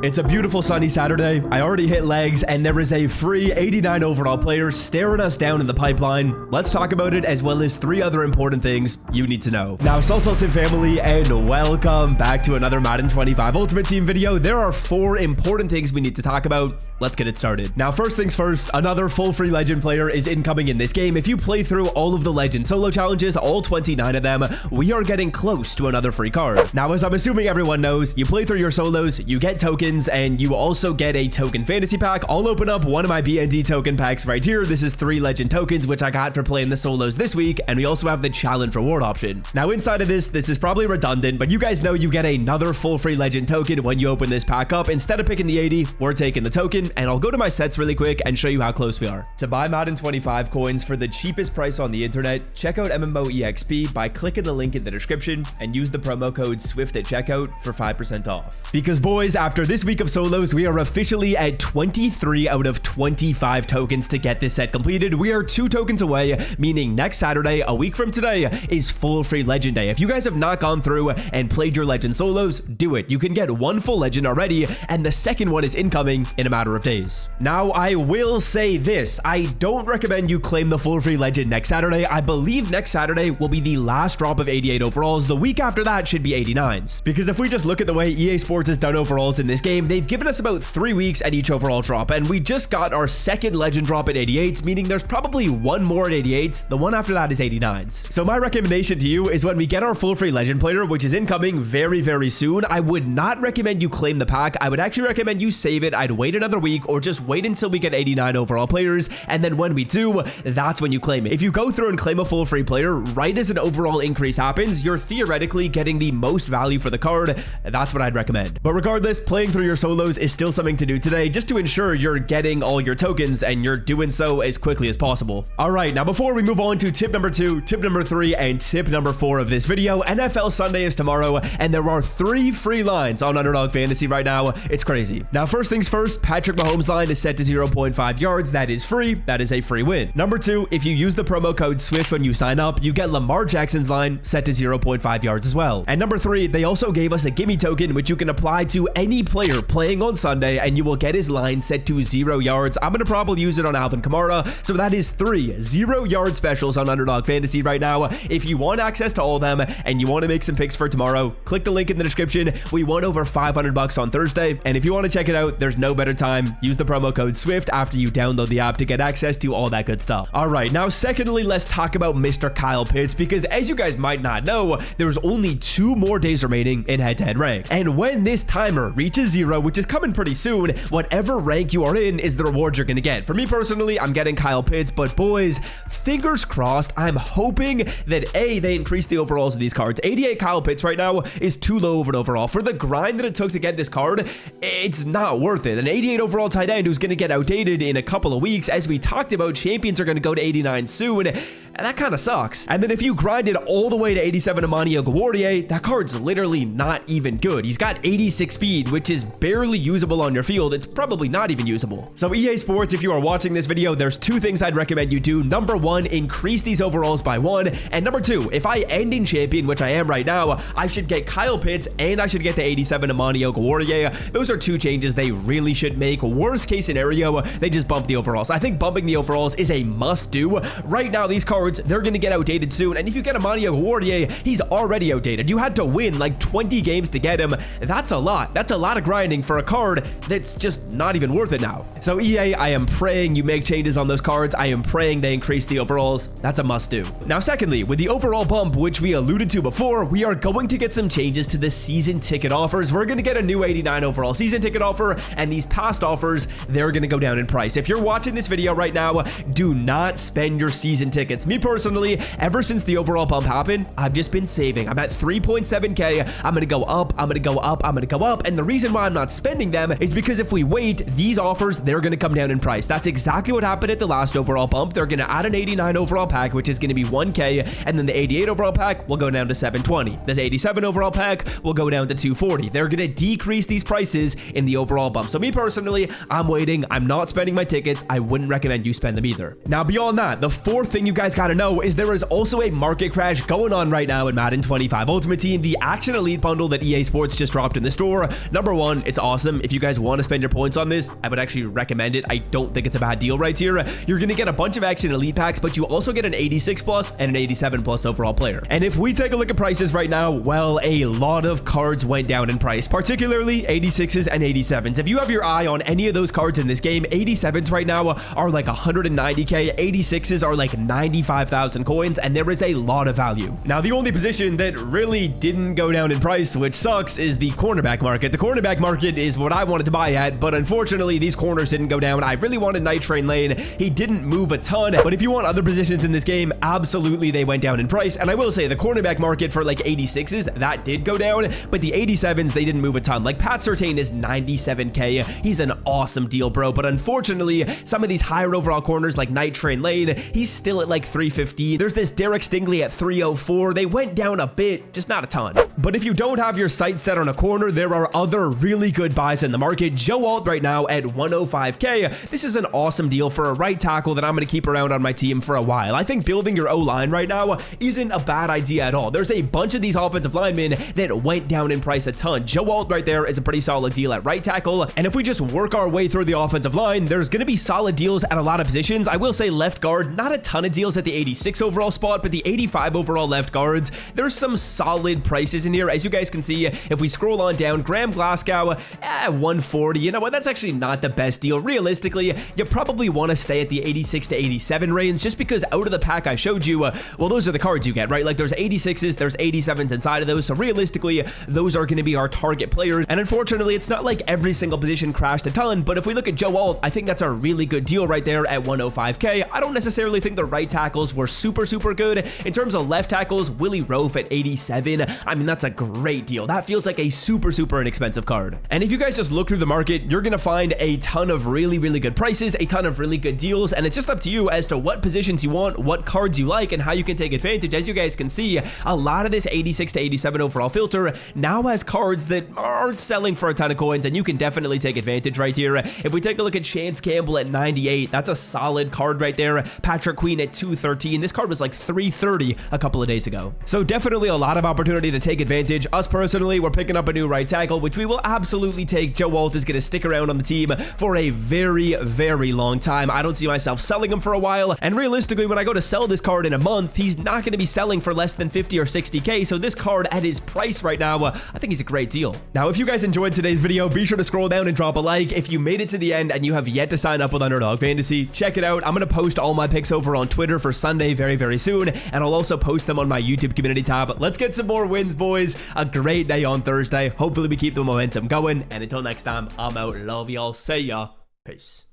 It's a beautiful sunny Saturday. I already hit legs, and there is a free 89 overall player staring us down in the pipeline. Let's talk about it, as well as 3 other important things you need to know. Now, Sim family, and welcome back to another Madden 25 Ultimate Team video. There are 4 important things we need to talk about. Let's get it started. Now, first things first, another full free legend player is incoming in this game. If you play through all of the legend solo challenges, all 29 of them, we are getting close to another free card. Now, as I'm assuming everyone knows, you play through your solos, you get tokens, and you also get a token fantasy pack. I'll open up one of my BND token packs right here. This is 3 legend tokens, which I got for playing the solos this week, and we also have the challenge reward option. Now, inside of this is probably redundant, but you guys know you get another full free legend token when you open this pack up. Instead of picking the 80, we're taking the token, and I'll go to my sets really quick and show you how close we are. To buy Madden 25 coins for the cheapest price on the internet, check out MMOEXP by clicking the link in the description and use the promo code SWIFT at checkout for 5% off. Because boys, after this week of solos, we are officially at 23 out of 25 tokens to get this set completed. We are 2 tokens away, meaning next Saturday, a week from today, is full free legend day. If you guys have not gone through and played your legend solos, do it. You can get 1 full legend already, and the second one is incoming in a matter of days. Now, I will say this. I don't recommend you claim the full free legend next Saturday. I believe next Saturday will be the last drop of 88 overalls. The week after that should be 89s. Because if we just look at the way EA Sports has done overalls in this game, they've given us about 3 weeks at each overall drop, and we just got our second legend drop at 88s, meaning there's probably 1 more at 88s. The one after that is 89s. So my recommendation to you is when we get our full free legend player, which is incoming very, very soon, I would not recommend you claim the pack. I would actually recommend you save it. I'd wait another week or just wait until we get 89 overall players, and then when we do, that's when you claim it. If you go through and claim a full free player right as an overall increase happens, you're theoretically getting the most value for the card. That's what I'd recommend. But regardless, playing through your solos is still something to do today, just to ensure you're getting all your tokens and you're doing so as quickly as possible. All right, now before we move on to tip number 2, tip number 3, and tip number 4 of this video, NFL Sunday is tomorrow, and there are 3 free lines on Underdog Fantasy right now. It's crazy. Now, first things first, Patrick Mahomes' line is set to 0.5 yards. That is free. That is a free win. Number 2, if you use the promo code SWIFT when you sign up, you get Lamar Jackson's line set to 0.5 yards as well. And number 3, they also gave us a gimme token, which you can apply to any player playing on Sunday, and you will get his line set to 0 yards. I'm going to probably use it on Alvin Kamara. So that is 3 0-yard specials on Underdog Fantasy right now. If you want access to all of them and you want to make some picks for tomorrow, click the link in the description. We won over $500 on Thursday, and if you want to check it out, there's no better time. Use the promo code SWIFT after you download the app to get access to all that good stuff. All right, now secondly, let's talk about Mr. Kyle Pitts, because as you guys might not know, there's only 2 more days remaining in head-to-head rank. And when this timer reaches 0, which is coming pretty soon, whatever rank you are in is the reward you're going to get. For me personally, I'm getting Kyle Pitts, but boys, fingers crossed, I'm hoping that A, they increase the overalls of these cards. 88 Kyle Pitts right now is too low of an overall. For the grind that it took to get this card, it's not worth it. An 88 overall tight end who's going to get outdated in a couple of weeks. As we talked about, champions are going to go to 89 soon, and that kind of sucks. And then if you grind it all the way to 87 Amani Oguwardie, that card's literally not even good. He's got 86 speed, which is barely usable on your field. It's probably not even usable. So EA Sports, if you are watching this video, there's 2 things I'd recommend you do. Number 1, increase these overalls by 1. And number 2, if I end in champion, which I am right now, I should get Kyle Pitts and I should get the 87 Amani Oguwardie. Those are 2 changes they really should make. Worst case scenario, they just bump the overalls. I think bumping the overalls is a must do. Right now, these cards, they're going to get outdated soon. And if you get Amani Oguwardie, he's already outdated. You had to win like 20 games to get him. That's a lot. That's a lot of grinding for a card that's just not even worth it now. So EA, I am praying you make changes on those cards. I am praying they increase the overalls. That's a must do. Now, secondly, with the overall bump, which we alluded to before, we are going to get some changes to the season ticket offers. We're going to get a new 89 overall season ticket offer, and these past offers, they're going to go down in price. If you're watching this video right now, do not spend your season tickets. Me personally, ever since the overall bump happened, I've just been saving. I'm at 3.7K. I'm going to go up. I'm going to go up. I'm going to go up. And the reason why I'm not spending them is because if we wait, these offers, they're going to come down in price. That's exactly what happened at the last overall bump. They're going to add an 89 overall pack, which is going to be 1K, and then the 88 overall pack will go down to 720. This 87 overall pack will go down to 240. They're going to decrease these prices in the overall bump. So me personally, I'm waiting. I'm not spending my tickets. I wouldn't recommend you spend them either. Now, beyond that, the 4th thing you guys got got to know is there is also a market crash going on right now in Madden 25 Ultimate Team. The Action Elite bundle that EA Sports just dropped in the store. Number one, it's awesome. If you guys want to spend your points on this, I would actually recommend it. I don't think it's a bad deal right here. You're going to get a bunch of Action Elite packs, but you also get an 86 plus and an 87 plus overall player. And if we take a look at prices right now, well, a lot of cards went down in price, particularly 86s and 87s. If you have your eye on any of those cards in this game, 87s right now are like 190k, 86s are like 95,000 coins, and there is a lot of value. Now, the only position that really didn't go down in price, which sucks, is the cornerback market. The cornerback market is what I wanted to buy at, but unfortunately, these corners didn't go down. I really wanted Night Train Lane. He didn't move a ton, but if you want other positions in this game, absolutely they went down in price. And I will say the cornerback market for like 86s, that did go down, but the 87s, they didn't move a ton. Like Pat Surtain is 97k. He's an awesome deal, bro. But unfortunately, some of these higher overall corners like Night Train Lane, he's still at like 350. There's this Derek Stingley at 304. They went down a bit, just not a ton. But if you don't have your sights set on a corner, there are other really good buys in the market. Joe Alt right now at 105k. This is an awesome deal for a right tackle that I'm going to keep around on my team for a while. I think building your O-line right now isn't a bad idea at all. There's a bunch of these offensive linemen that went down in price a ton. Joe Alt right there is a pretty solid deal at right tackle. And if we just work our way through the offensive line, there's going to be solid deals at a lot of positions. I will say left guard, not a ton of deals at the 86 overall spot, but the 85 overall left guards, there's some solid prices in here. As you guys can see, if we scroll on down, Graham Glasgow, 140. You know what? That's actually not the best deal. Realistically, you probably want to stay at the 86 to 87 range, just because out of the pack I showed you, well, those are the cards you get, right? Like there's 86s, there's 87s inside of those. So realistically, those are going to be our target players. And unfortunately, it's not like every single position crashed a ton, but if we look at Joe Alt, I think that's a really good deal right there at 105k. I don't necessarily think the right tackles were super good. In terms of left tackles, Willie Rofe at 87. I mean, that's a great deal. That feels like a super inexpensive card. And if you guys just look through the market, you're going to find a ton of really good prices, a ton of really good deals, and it's just up to you as to what positions you want, what cards you like, and how you can take advantage. As you guys can see, a lot of this 86 to 87 overall filter now has cards that aren't selling for a ton of coins, and you can definitely take advantage right here. If we take a look at Chance Campbell at 98, that's a solid card right there. Patrick Queen at 213. This card was like 330 a couple of days ago. So definitely a lot of opportunity to take advantage. Us personally, we're picking up a new right tackle, which we will absolutely take. Joe Alt is going to stick around on the team for a very long time. I don't see myself selling him for a while, and realistically, when I go to sell this card in a month, he's not going to be selling for less than 50 or 60k. So this card at his price right now, I think he's a great deal. Now, if you guys enjoyed today's video, be sure to scroll down and drop a like. If you made it to the end and you have yet to sign up with Underdog Fantasy, check it out. I'm going to post all my picks over on Twitter for Sunday very soon, and I'll also post them on my YouTube community tab. Let's get some more wins, boys. A great day on Thursday. Hopefully we keep the momentum going, and until next time, I'm out. Love y'all. See ya. Peace.